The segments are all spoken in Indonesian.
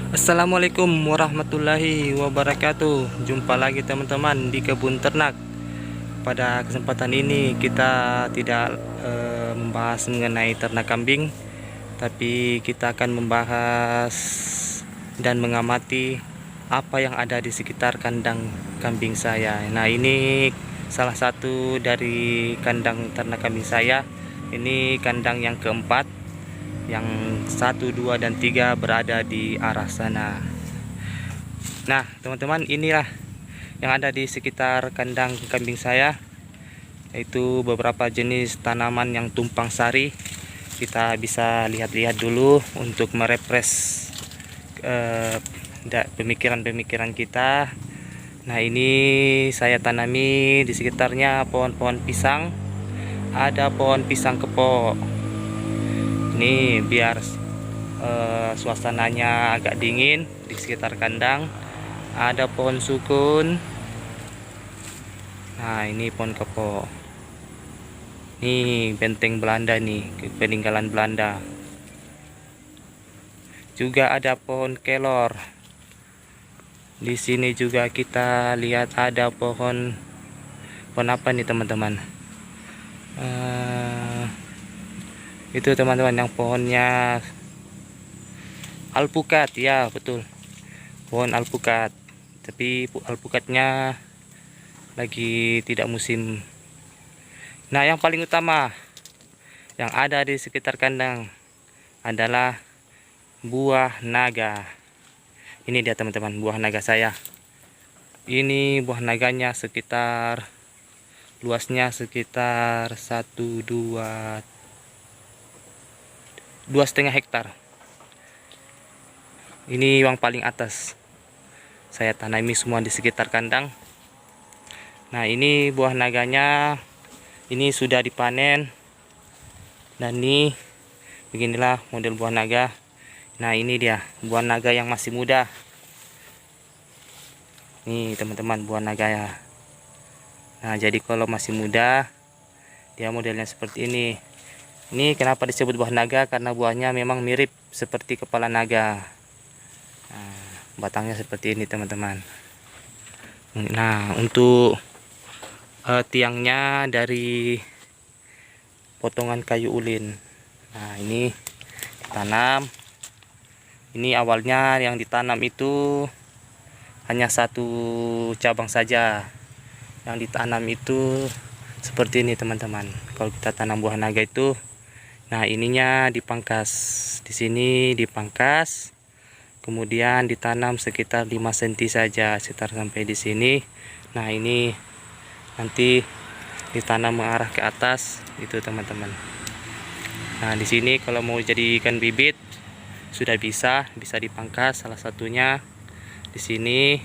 Assalamualaikum warahmatullahi wabarakatuh. Jumpa lagi teman-teman di kebun ternak. Pada kesempatan ini kita tidak membahas mengenai ternak kambing, tapi kita akan membahas dan mengamati apa yang ada di sekitar kandang kambing saya. Nah, ini salah satu dari kandang ternak kambing saya. Ini kandang yang keempat, yang 1, 2, dan 3 berada di arah sana. Nah teman-teman, inilah yang ada di sekitar kandang kambing saya, yaitu beberapa jenis tanaman yang tumpang sari. Kita bisa lihat-lihat dulu untuk merefresh pemikiran-pemikiran kita. Nah, ini saya tanami di sekitarnya pohon-pohon pisang. Ada pohon pisang kepo. Ini biar suasananya agak dingin di sekitar kandang. Ada pohon sukun. Nah, ini pohon kepo. Ini benteng Belanda nih, peninggalan Belanda. Juga ada pohon kelor. Di sini juga kita lihat ada pohon apa nih teman-teman? Itu teman-teman, yang pohonnya alpukat, ya betul, pohon alpukat. Tapi alpukatnya lagi tidak musim. Nah, yang paling utama yang ada di sekitar kandang adalah buah naga. Ini dia teman-teman, buah naga saya. Ini buah naganya sekitar, luasnya sekitar 2,5 hektar. Ini yang paling atas, saya tanami semua di sekitar kandang. Nah, ini buah naganya, ini sudah dipanen. Dan ini beginilah model buah naga. Nah, ini dia buah naga yang masih muda. Nih teman-teman, buah naga ya. Nah, jadi kalau masih muda dia modelnya seperti ini. Ini kenapa disebut buah naga? Karena buahnya memang mirip seperti kepala naga. Nah, batangnya seperti ini teman-teman. Nah, untuk tiangnya dari potongan kayu ulin. Nah, ini ditanam. Ini awalnya yang ditanam itu hanya satu cabang saja. Yang ditanam itu seperti ini teman-teman. Kalau kita tanam buah naga itu, nah ininya dipangkas. Di sini dipangkas. Kemudian ditanam sekitar 5 cm saja, sekitar sampai di sini. Nah, ini nanti ditanam mengarah ke atas itu teman-teman. Nah, di sini kalau mau jadikan bibit sudah bisa dipangkas salah satunya di sini.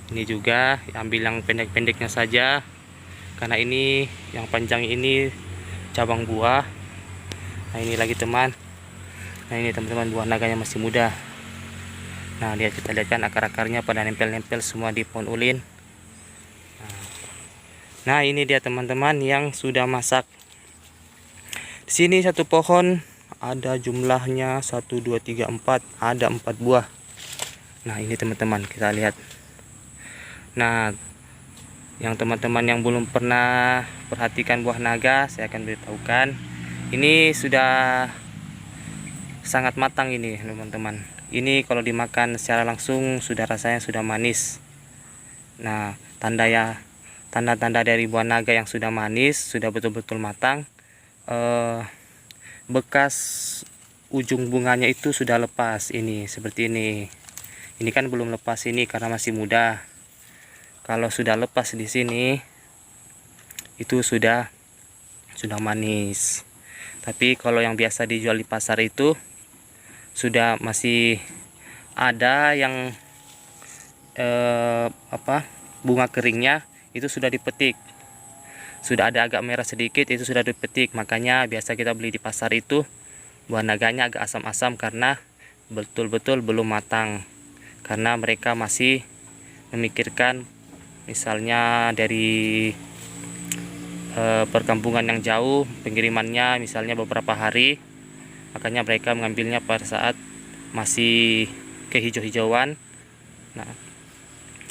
Ini juga ambil yang pendek-pendeknya saja, karena ini yang panjang ini cabang buah. Nah, ini lagi teman. Nah, ini teman-teman, buah naganya masih muda. Nah, lihat, kita lihat kan akar-akarnya pada nempel-nempel semua di pohon ulin. Nah, ini dia teman-teman yang sudah masak. Di sini satu pohon ada jumlahnya 1, 2, 3, 4, ada 4 buah. Nah, ini teman-teman, kita lihat. Nah, yang teman-teman yang belum pernah perhatikan buah naga, saya akan beritahukan. Ini sudah sangat matang ini teman-teman. Ini kalau dimakan secara langsung sudah rasanya sudah manis. Nah, tanda-tanda dari buah naga yang sudah manis, sudah betul-betul matang, bekas ujung bunganya itu sudah lepas. Ini seperti ini. Ini kan belum lepas ini karena masih muda. Kalau sudah lepas di sini itu sudah manis. Tapi kalau yang biasa dijual di pasar itu sudah masih ada yang bunga keringnya itu sudah dipetik, sudah ada agak merah sedikit, itu sudah dipetik. Makanya biasa kita beli di pasar itu buah naganya agak asam-asam karena betul-betul belum matang, karena mereka masih memikirkan misalnya dari perkampungan yang jauh, pengirimannya misalnya beberapa hari, makanya mereka mengambilnya pada saat masih kehijau-hijauan. Nah,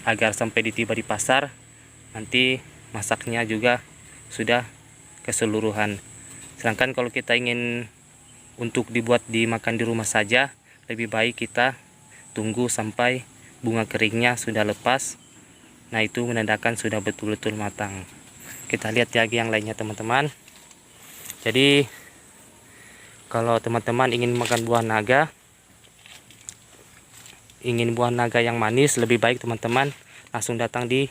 agar sampai ditiba di pasar nanti masaknya juga sudah keseluruhan. Sedangkan kalau kita ingin untuk dibuat dimakan di rumah saja, lebih baik kita tunggu sampai bunga keringnya sudah lepas. Nah, itu menandakan sudah betul-betul matang. Kita lihat lagi yang lainnya teman-teman. Jadi kalau teman-teman ingin makan buah naga, ingin buah naga yang manis, lebih baik teman-teman langsung datang di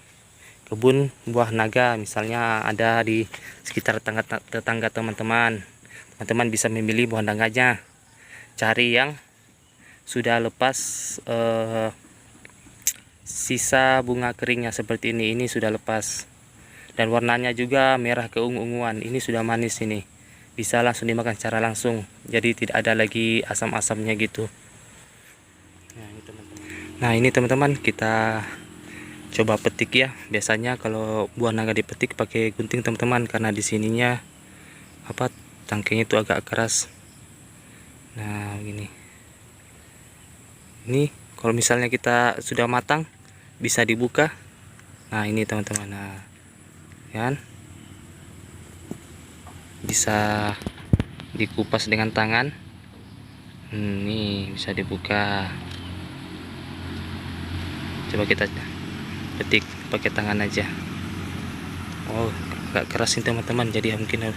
kebun buah naga. Misalnya ada di sekitar tetangga teman-teman. Teman-teman bisa memilih buah naganya. Cari yang sudah lepas sisa bunga keringnya seperti ini. Ini sudah lepas. Dan warnanya juga merah keungu-unguan. Ini sudah manis ini. Bisa langsung dimakan secara langsung. Jadi tidak ada lagi asam-asamnya gitu. Nah, ini teman-teman kita coba petik ya. Biasanya kalau buah naga dipetik pakai gunting teman-teman, karena di sininya tangkainya itu agak keras. Nah, begini. Ini kalau misalnya kita sudah matang bisa dibuka. Nah, ini teman-teman. Nah, kan bisa dikupas dengan tangan. Ini bisa dibuka. Coba kita petik pakai tangan aja. Oh, agak keras ini teman-teman, jadi mungkin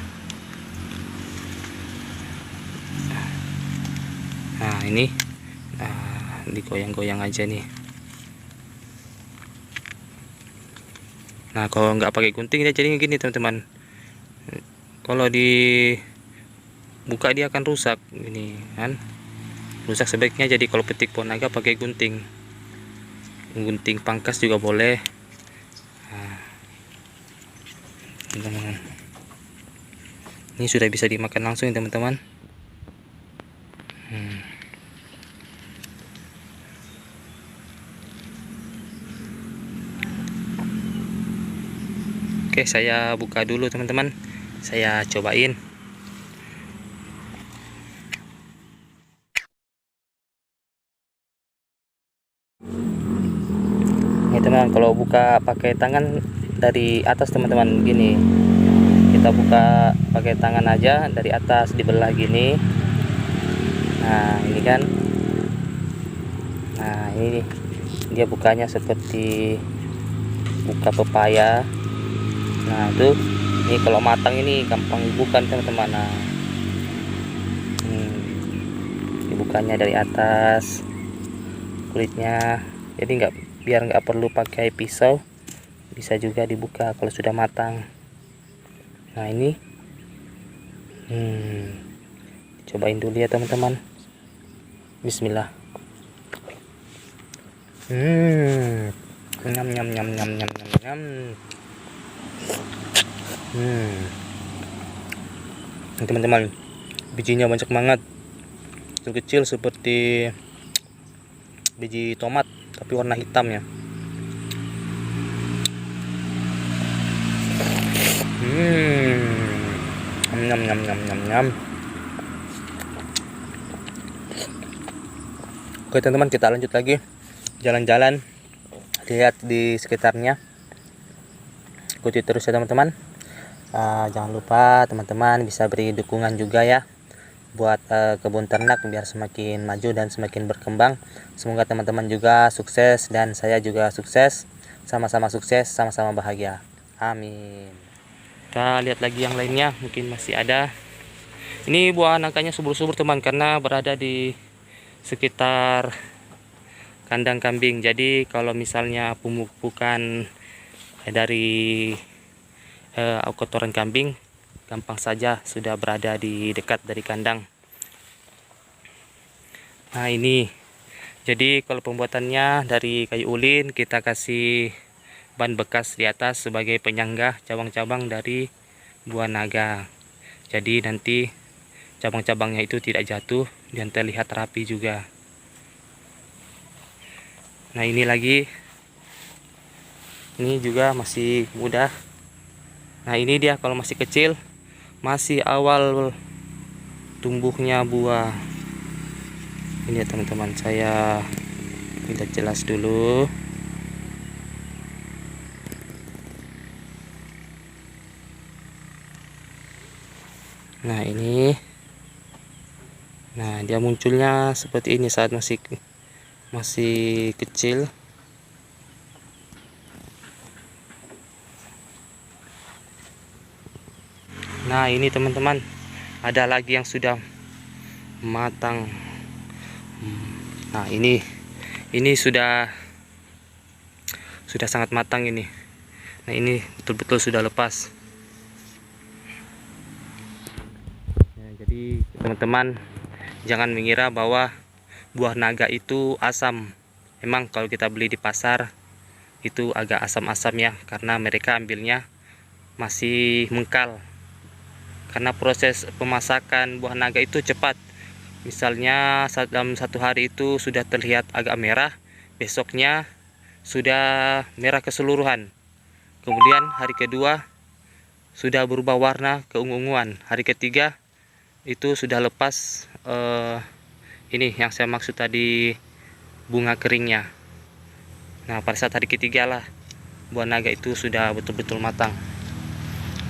nah ini digoyang-goyang aja nih. Nah, kalau nggak pakai gunting dia jadi gini teman-teman. Kalau dibuka dia akan rusak ini kan. Rusak sebaiknya jadi kalau petik pohon naga pakai gunting. Gunting pangkas juga boleh. Nah, teman-teman. Ini sudah bisa dimakan langsung teman-teman. Oke, saya buka dulu teman-teman. Saya cobain. Ini teman, kalau buka pakai tangan dari atas teman-teman gini. Kita buka pakai tangan aja dari atas, dibelah gini. Nah, ini kan. Nah, ini dia bukanya seperti buka pepaya. Nah, itu ini kalau matang ini gampang bukan teman-teman. Nah, dibukanya dari atas kulitnya, jadi biar nggak perlu pakai pisau, bisa juga dibuka kalau sudah matang. Nah, ini cobain dulu ya teman-teman. Bismillah. Nyam nyam nyam nyam nyam nyam nyam. Teman-teman, bijinya banyak banget, kecil-kecil seperti biji tomat tapi warna hitam ya. Nyam nyam nyam nyam nyam. Oke teman-teman, kita lanjut lagi jalan-jalan, lihat di sekitarnya. Ikuti terus ya teman-teman. Jangan lupa teman-teman bisa beri dukungan juga ya buat kebun ternak biar semakin maju dan semakin berkembang. Semoga teman-teman juga sukses dan saya juga sukses, sama-sama sukses, sama-sama bahagia. Amin. Kita lihat lagi yang lainnya, mungkin masih ada. Ini buah nangkanya subur-subur teman, karena berada di sekitar kandang kambing. Jadi kalau misalnya pemupukan dari kotoran kambing, gampang saja sudah berada di dekat dari kandang. Nah, ini jadi kalau pembuatannya dari kayu ulin, kita kasih ban bekas di atas sebagai penyangga cabang-cabang dari buah naga. Jadi nanti cabang-cabangnya itu tidak jatuh dan terlihat rapi juga. Nah, ini lagi, ini juga masih muda. Nah, ini dia kalau masih kecil, masih awal tumbuhnya buah. Ini ya teman-teman, saya Kita jelas dulu. Nah ini, nah dia munculnya seperti ini saat masih kecil. Nah ini teman-teman, ada lagi yang sudah matang. Nah ini sudah sangat matang ini. Nah ini betul-betul sudah lepas. Nah, jadi teman-teman jangan mengira bahwa buah naga itu asam. Memang kalau kita beli di pasar itu agak asam-asam ya, karena mereka ambilnya masih mengkal. Karena proses pemasakan buah naga itu cepat. Misalnya dalam 1 hari itu sudah terlihat agak merah, besoknya sudah merah keseluruhan. Kemudian hari kedua sudah berubah warna keungu-unguan. Hari ketiga itu sudah lepas ini yang saya maksud tadi, bunga keringnya. Nah pada saat hari ketiga lah buah naga itu sudah betul-betul matang.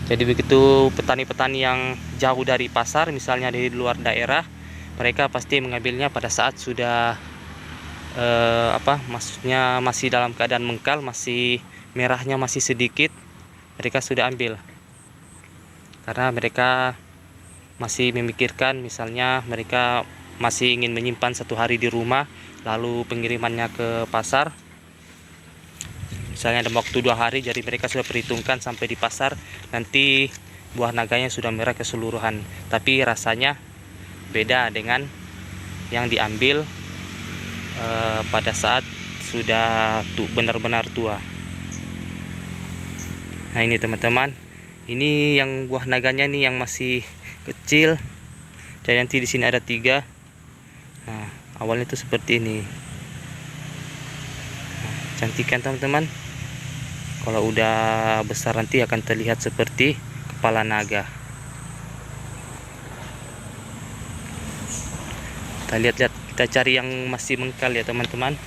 Jadi begitu petani-petani yang jauh dari pasar, misalnya dari luar daerah, mereka pasti mengambilnya pada saat sudah maksudnya masih dalam keadaan mengkal, masih merahnya masih sedikit, mereka sudah ambil. Karena mereka masih memikirkan, misalnya mereka masih ingin menyimpan 1 hari di rumah, lalu pengirimannya ke pasar. Misalnya dalam waktu 2 hari, jadi mereka sudah perhitungkan sampai di pasar nanti buah naganya sudah merah keseluruhan. Tapi rasanya beda dengan yang diambil pada saat sudah benar-benar tua. Nah ini teman-teman, ini yang buah naganya nih yang masih kecil. Jadi nanti di sini ada 3. Nah awalnya itu seperti ini. Nah, cantik kan teman-teman? Kalau udah besar nanti akan terlihat seperti kepala naga. Kita lihat-lihat, kita cari yang masih mengkal ya teman-teman.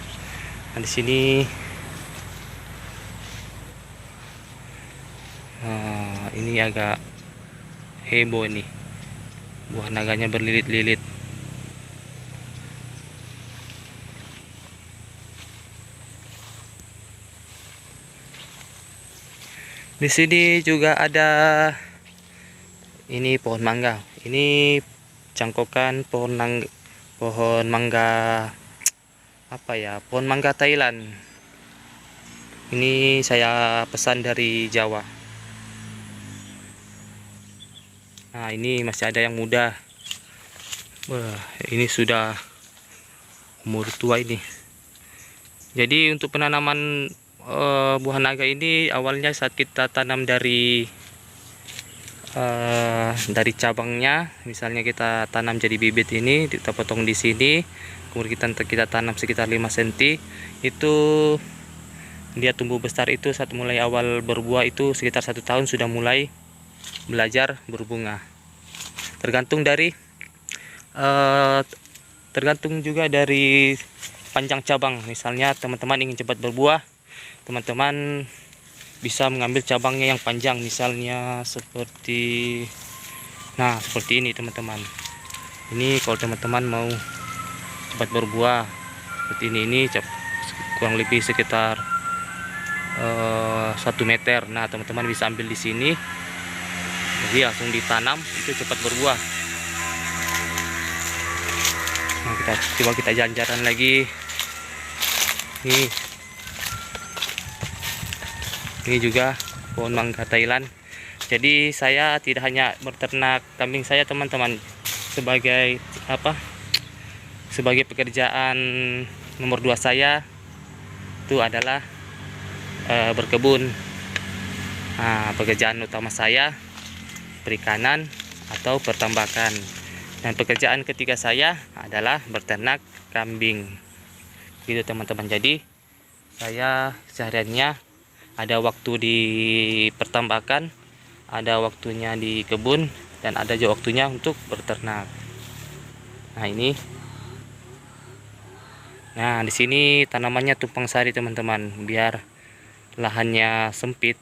Nah di sini, nah, ini agak heboh nih, buah naganya berlilit-lilit. Di sini juga ada ini pohon mangga. Ini cangkokan pohon mangga apa ya? Pohon mangga Thailand. Ini saya pesan dari Jawa. Nah, ini masih ada yang muda. Wah, ini sudah umur tua ini. Jadi untuk penanaman buah naga ini awalnya saat kita tanam dari cabangnya, misalnya kita tanam jadi bibit ini, kita potong di sini, kemudian kita tanam sekitar 5 cm, itu dia tumbuh besar itu saat mulai awal berbuah itu sekitar 1 tahun sudah mulai belajar berbunga. Tergantung juga dari panjang cabang. Misalnya teman-teman ingin cepat berbuah, teman-teman bisa mengambil cabangnya yang panjang, misalnya seperti ini teman-teman. Ini kalau teman-teman mau cepat berbuah seperti ini kurang lebih sekitar 1 meter. Nah teman-teman bisa ambil di sini, jadi langsung ditanam, itu cepat berbuah. Nah, kita jalan-jalan lagi. Ini juga pohon mangga Thailand. Jadi saya tidak hanya berternak kambing saya teman-teman, sebagai pekerjaan nomor 2 saya itu adalah berkebun. Nah, pekerjaan utama saya perikanan atau pertambakan, dan pekerjaan ketiga saya adalah berternak kambing gitu teman-teman. Jadi saya sehariannya ada waktu di pertambakan, ada waktunya di kebun, dan ada juga waktunya untuk berternak. Nah ini Nah, di sini tanamannya tumpang sari teman-teman, biar lahannya sempit,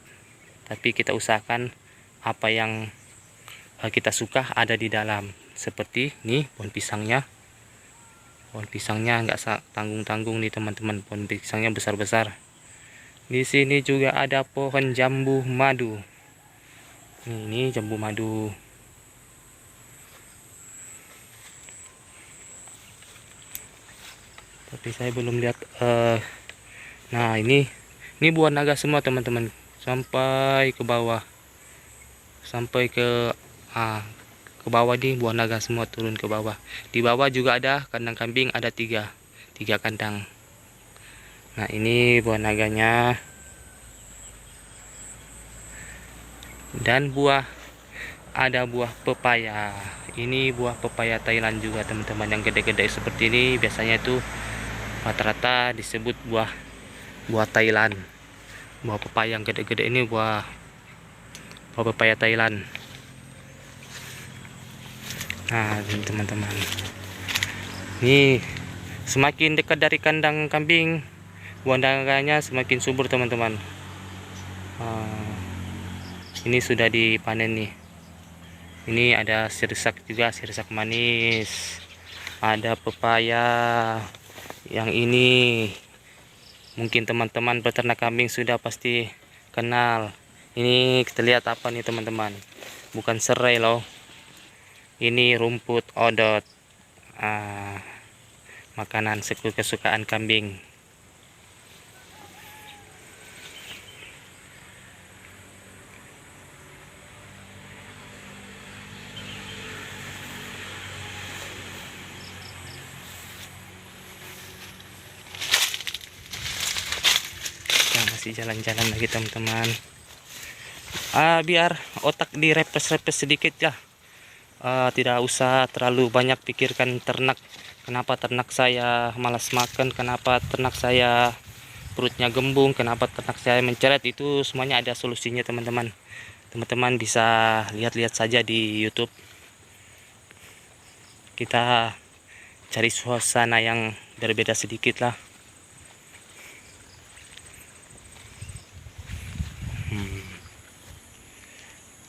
tapi kita usahakan apa yang kita suka ada di dalam. Seperti nih pohon pisangnya. Pohon pisangnya nggak tanggung-tanggung nih teman-teman, pohon pisangnya besar-besar. Di sini juga ada pohon jambu madu. Ini jambu madu. Tapi saya belum lihat. Nah, ini buah naga semua teman-teman, sampai ke bawah, sampai ke bawah nih buah naga semua turun ke bawah. Di bawah juga ada kandang kambing, ada tiga kandang. Nah, ini buah naganya. Dan ada buah pepaya. Ini buah pepaya Thailand juga teman-teman, yang gede-gede seperti ini biasanya itu rata-rata disebut buah Thailand. Buah pepaya yang gede-gede ini buah pepaya Thailand. Nah, teman-teman, ini semakin dekat dari kandang kambing, buah naganya semakin subur teman-teman. Ini sudah dipanen nih. Ini ada sirsak juga, sirsak manis. Ada pepaya. Yang ini mungkin teman-teman peternak kambing sudah pasti kenal. Ini kita lihat apa nih teman-teman. Bukan serai loh. Ini rumput odot. Makanan kesukaan kambing. Masih jalan-jalan lagi teman-teman. Biar otak direpes-repes sedikit ya. Tidak usah terlalu banyak pikirkan ternak. Kenapa ternak saya malas makan, kenapa ternak saya perutnya gembung, kenapa ternak saya mencret, itu semuanya ada solusinya teman-teman. Teman-teman bisa lihat-lihat saja di YouTube. Kita cari suasana yang berbeda sedikit lah.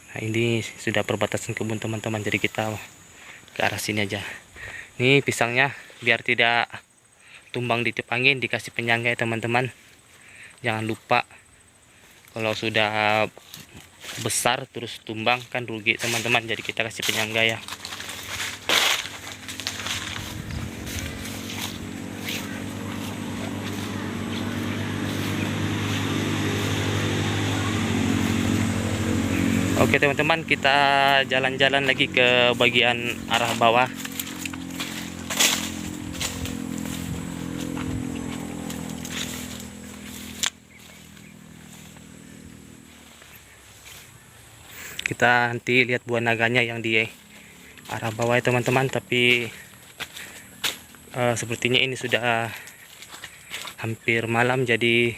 Nah, ini sudah perbatasan kebun teman-teman, jadi kita ke arah sini aja. Ini pisangnya biar tidak tumbang di tiup angin, dikasih penyangga ya teman-teman. Jangan lupa, kalau sudah besar terus tumbang kan rugi teman-teman, jadi kita kasih penyangga ya. Oke teman-teman, kita jalan-jalan lagi ke bagian arah bawah. Kita nanti lihat buah naganya yang di arah bawah ya teman-teman. Tapi sepertinya ini sudah hampir malam, jadi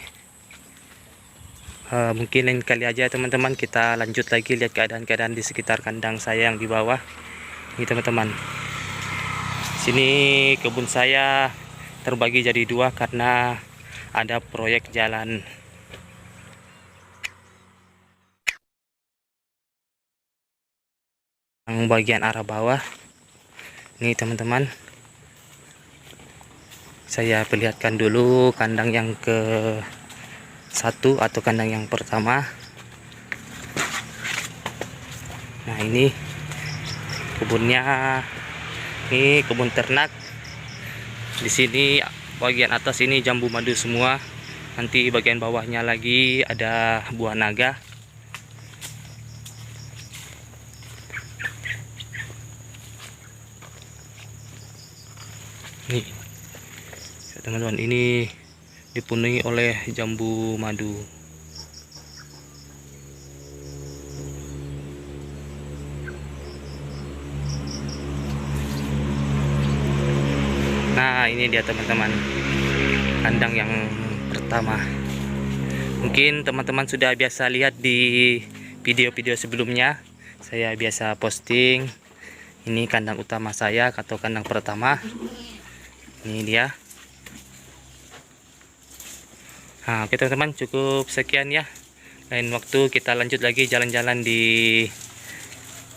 mungkin lain kali aja teman-teman kita lanjut lagi lihat keadaan-keadaan di sekitar kandang saya yang di bawah. Ini teman-teman, sini kebun saya terbagi jadi dua karena ada proyek jalan. Yang bagian arah bawah ini teman-teman, saya perlihatkan dulu kandang yang ke satu atau kandang yang pertama. Nah, ini kebunnya, ini kebun ternak. Di sini bagian atas ini jambu madu semua. Nanti bagian bawahnya lagi ada buah naga. Nih teman-teman, ini dipenuhi oleh jambu madu. Nah, ini dia teman-teman, kandang yang pertama. Mungkin teman-teman sudah biasa lihat di video-video sebelumnya, saya biasa posting. Ini kandang utama saya atau kandang pertama. Ini dia. Nah, oke teman-teman, cukup sekian ya. Lain waktu kita lanjut lagi jalan-jalan di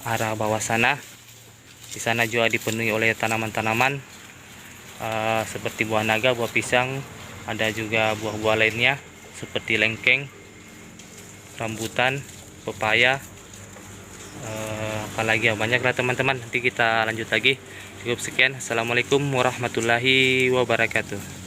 arah bawah sana. Di sana juga dipenuhi oleh tanaman-tanaman seperti buah naga, buah pisang, ada juga buah-buah lainnya seperti lengkeng, rambutan, pepaya, apalagi ya, banyak lah teman-teman. Nanti kita lanjut lagi. Cukup sekian. Assalamualaikum warahmatullahi wabarakatuh.